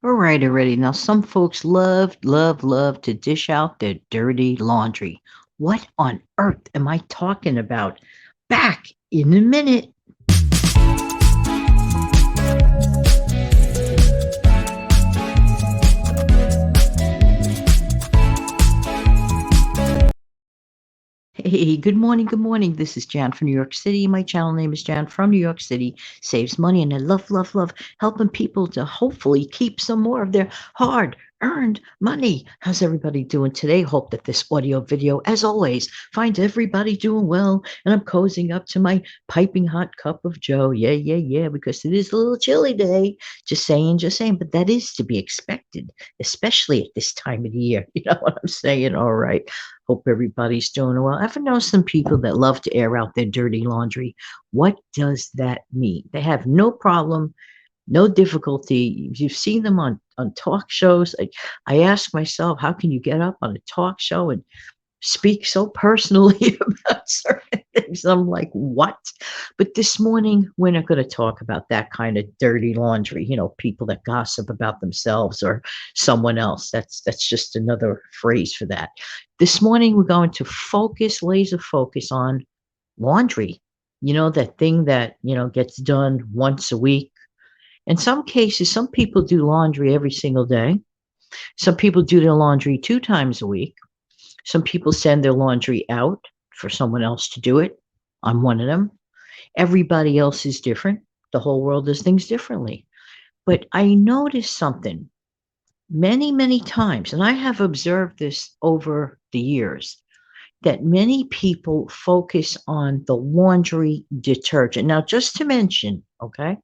All right, already. Now, some folks love to dish out their dirty laundry. What on earth am I talking about? Back in a minute. Hey, good morning, good morning. This is Jan from New York City. My channel name is Jan from New York City. Saves money, and I love helping people to hopefully keep some more of their hard earned money. How's everybody doing today? Hope that this audio video, as always, finds everybody doing well. And I'm cozying up to my piping hot cup of Joe. Yeah, because it is a little chilly day. Just saying. But that is to be expected, especially at this time of the year. You know what I'm saying? All right. Hope everybody's doing well. I ever know some people that love to air out their dirty laundry? What does that mean? They have no problem, no difficulty. You've seen them on talk shows. I ask myself, how can you get up on a talk show and speak so personally about certain things? I'm like, what? But this morning, we're not going to talk about that kind of dirty laundry, people that gossip about themselves or someone else. That's just another phrase for that. This morning, we're going to laser focus on laundry. That thing that, gets done once a week. In some cases, some people do laundry every single day. Some people do their laundry 2 times a week. Some people send their laundry out for someone else to do it. I'm one of them. Everybody else is different. The whole world does things differently. But I noticed something many times, and I have observed this over the years, that many people focus on the laundry detergent. Now, just to mention, okay,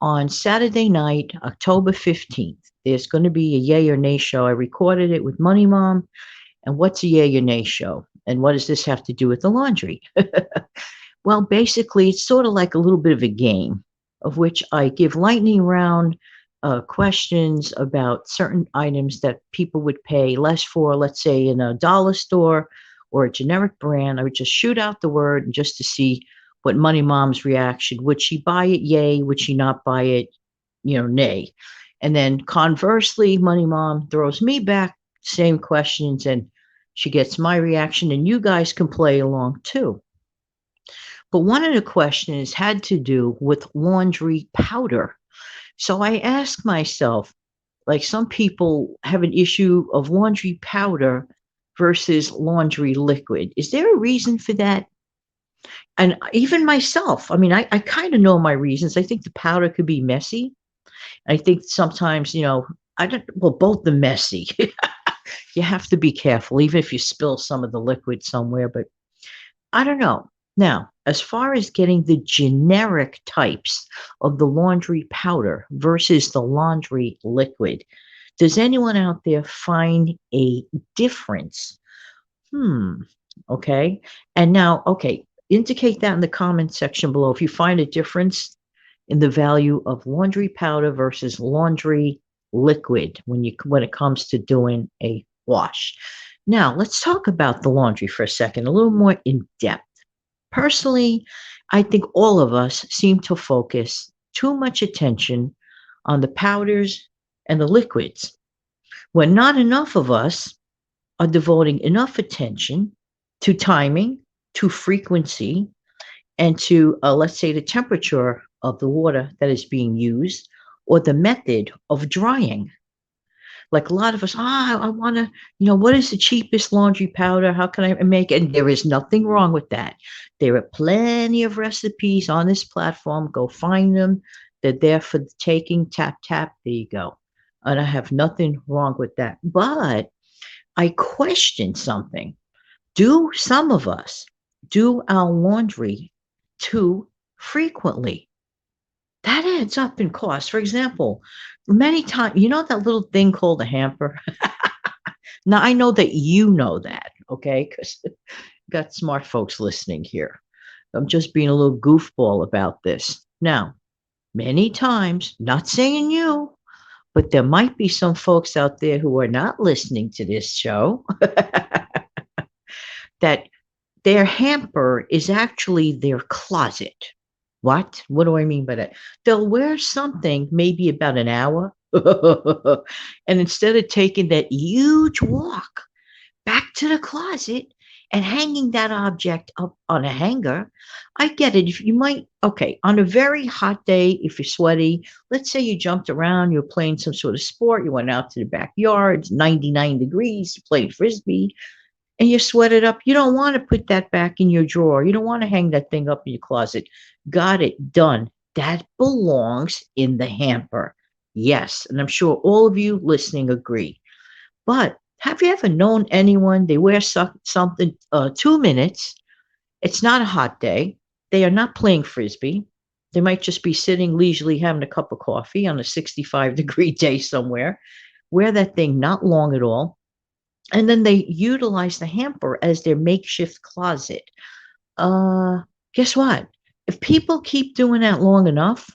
on Saturday night, October 15th, there's going to be a yay or nay show. I recorded it with Money Mom. And what's a yay or nay show? And what does this have to do with the laundry? Well, basically, it's sort of like a little bit of a game of which I give lightning round questions about certain items that people would pay less for, let's say in a dollar store or a generic brand. I would just shoot out the word just to see what Money Mom's reaction. Would she buy it? Yay. Would she not buy it? Nay. And then conversely, Money Mom throws me back same questions and she gets my reaction, and you guys can play along too. But one of the questions had to do with laundry powder. So I asked myself, like some people have an issue of laundry powder versus laundry liquid. Is there a reason for that? And even myself, I mean, I kind of know my reasons. I think the powder could be messy. I think sometimes, I don't, well, both the messy. You have to be careful, even if you spill some of the liquid somewhere. But I don't know. Now, as far as getting the generic types of the laundry powder versus the laundry liquid, does anyone out there find a difference? Okay. And now, okay, indicate that in the comment section below if you find a difference in the value of laundry powder versus laundry liquid when it comes to doing a wash. Now, let's talk about the laundry for a second, a little more in depth. Personally, I think all of us seem to focus too much attention on the powders and the liquids, when not enough of us are devoting enough attention to timing, to frequency, and to, let's say, the temperature of the water that is being used or the method of drying. Like a lot of us, I want to, what is the cheapest laundry powder? How can I make it? And there is nothing wrong with that. There are plenty of recipes on this platform. Go find them. They're there for the taking. Tap, tap. There you go. And I have nothing wrong with that. But I question something. Do some of us do our laundry too frequently? That adds up in cost. For example, many times, that little thing called a hamper? Now, I know that you know that, okay? Because got smart folks listening here. I'm just being a little goofball about this. Now, many times, not saying you, but there might be some folks out there who are not listening to this show that their hamper is actually their closet. What? What do I mean by that? They'll wear something maybe about an hour, And instead of taking that huge walk back to the closet and hanging that object up on a hanger, I get it. If you might, okay, on a very hot day, if you're sweaty, let's say you jumped around, you're playing some sort of sport, you went out to the backyard, it's 99 degrees, you played frisbee, and you sweat it up. You don't want to put that back in your drawer. You don't want to hang that thing up in your closet. Got it done. That belongs in the hamper. Yes. And I'm sure all of you listening agree. But have you ever known anyone, they wear something 2 minutes? It's not a hot day. They are not playing frisbee. They might just be sitting leisurely having a cup of coffee on a 65-degree day somewhere. Wear that thing not long at all. And then they utilize the hamper as their makeshift closet. Uh, Guess what? If people keep doing that long enough,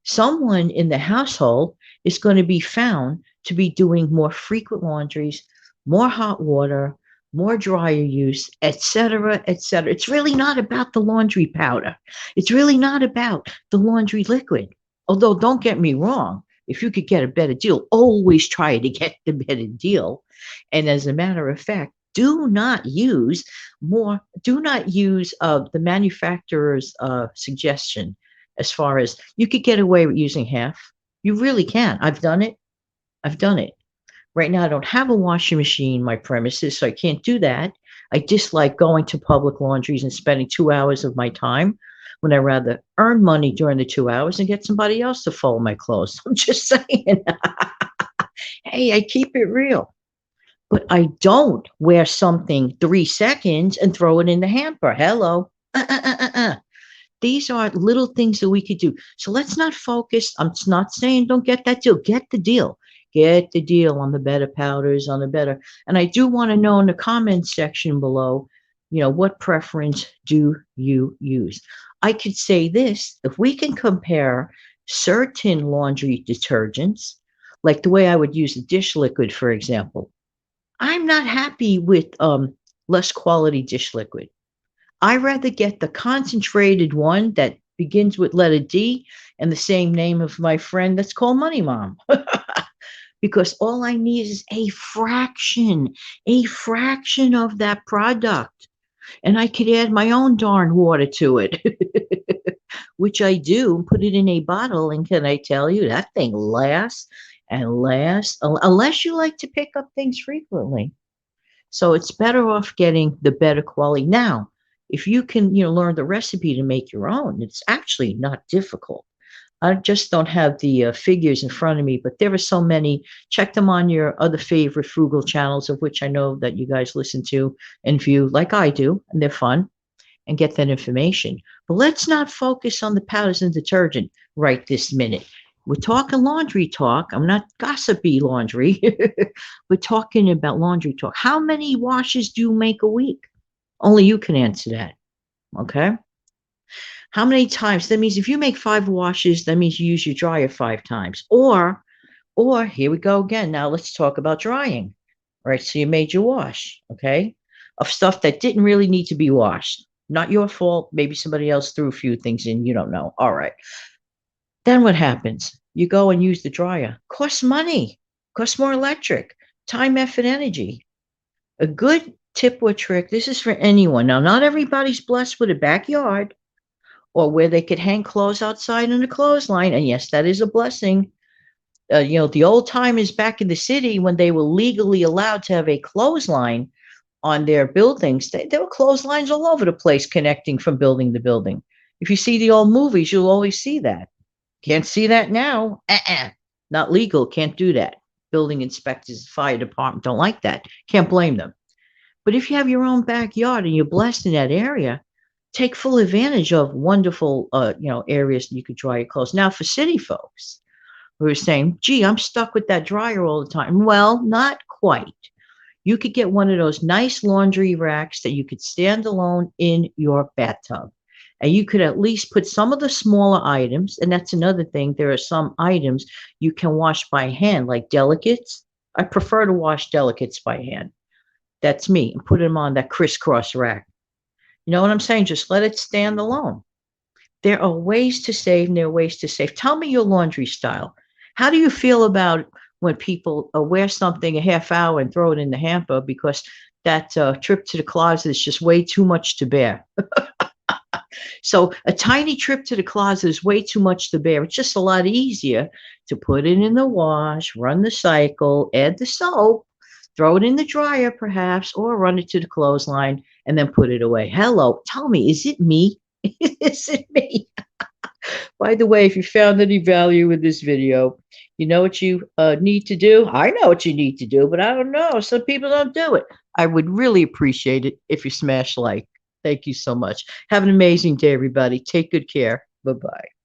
someone in the household is going to be found to be doing more frequent laundries, more hot water, more dryer use, etc., etc. It's really not about the laundry powder. It's really not about the laundry liquid. Although, don't get me wrong, if you could get a better deal, always try to get the better deal. And as a matter of fact, do not use the manufacturer's suggestion as far as you could get away with using half. You really can. I've done it. I've done it. Right now, I don't have a washing machine in my premises, so I can't do that. I dislike going to public laundries and spending 2 hours of my time when I rather earn money during the 2 hours and get somebody else to fold my clothes. I'm just saying. Hey, I keep it real. But I don't wear something 3 seconds and throw it in the hamper. Hello. These are little things that we could do. So let's not focus. I'm not saying don't get that deal. Get the deal. Get the deal on the better powders, on the better. And I do want to know in the comments section below, what preference do you use? I could say this, if we can compare certain laundry detergents, like the way I would use a dish liquid, for example, I'm not happy with less quality dish liquid. I rather get the concentrated one that begins with letter D and the same name of my friend that's called Money Mom. Because all I need is a fraction of that product. And I could add my own darn water to it, which I do, put it in a bottle. And can I tell you, that thing lasts and lasts, unless you like to pick up things frequently. So it's better off getting the better quality. Now, if you can, learn the recipe to make your own, it's actually not difficult. I just don't have the figures in front of me, but there are so many. Check them on your other favorite frugal channels, of which I know that you guys listen to and view like I do, and they're fun, and get that information. But let's not focus on the powders and detergent right this minute. We're talking laundry talk. I'm not gossipy laundry. We're talking about laundry talk. How many washes do you make a week? Only you can answer that. Okay. How many times? That means if you make 5 washes, that means you use your dryer 5 times. Or here we go again. Now let's talk about drying. All right. So you made your wash, okay, of stuff that didn't really need to be washed. Not your fault. Maybe somebody else threw a few things in. You don't know. All right. Then what happens? You go and use the dryer. Costs money. Costs more electric, time, effort, energy. A good tip or trick. This is for anyone. Now, not everybody's blessed with a backyard or where they could hang clothes outside in a clothesline. And yes, that is a blessing. The old timers back in the city when they were legally allowed to have a clothesline on their buildings, there were clotheslines all over the place connecting from building to building. If you see the old movies, you'll always see that. Can't see that now. Not legal. Can't do that. Building inspectors, fire department don't like that. Can't blame them. But if you have your own backyard and you're blessed in that area, take full advantage of wonderful, areas that you could dry your clothes. Now, for city folks who are saying, gee, I'm stuck with that dryer all the time. Well, not quite. You could get one of those nice laundry racks that you could stand alone in your bathtub. And you could at least put some of the smaller items. And that's another thing. There are some items you can wash by hand, like delicates. I prefer to wash delicates by hand. That's me. And put them on that crisscross rack. You know what I'm saying? Just let it stand alone. There are ways to save, and there are ways to save. Tell me your laundry style. How do you feel about when people wear something a half hour and throw it in the hamper because that trip to the closet is just way too much to bear? So a tiny trip to the closet is way too much to bear. It's just a lot easier to put it in the wash, run the cycle, add the soap, throw it in the dryer perhaps, or run it to the clothesline and then put it away. Hello, tell me, is it me? Is it me? By the way, if you found any value in this video, you know what you need to do? I know what you need to do, but I don't know. Some people don't do it. I would really appreciate it if you smash like. Thank you so much. Have an amazing day, everybody. Take good care. Bye bye.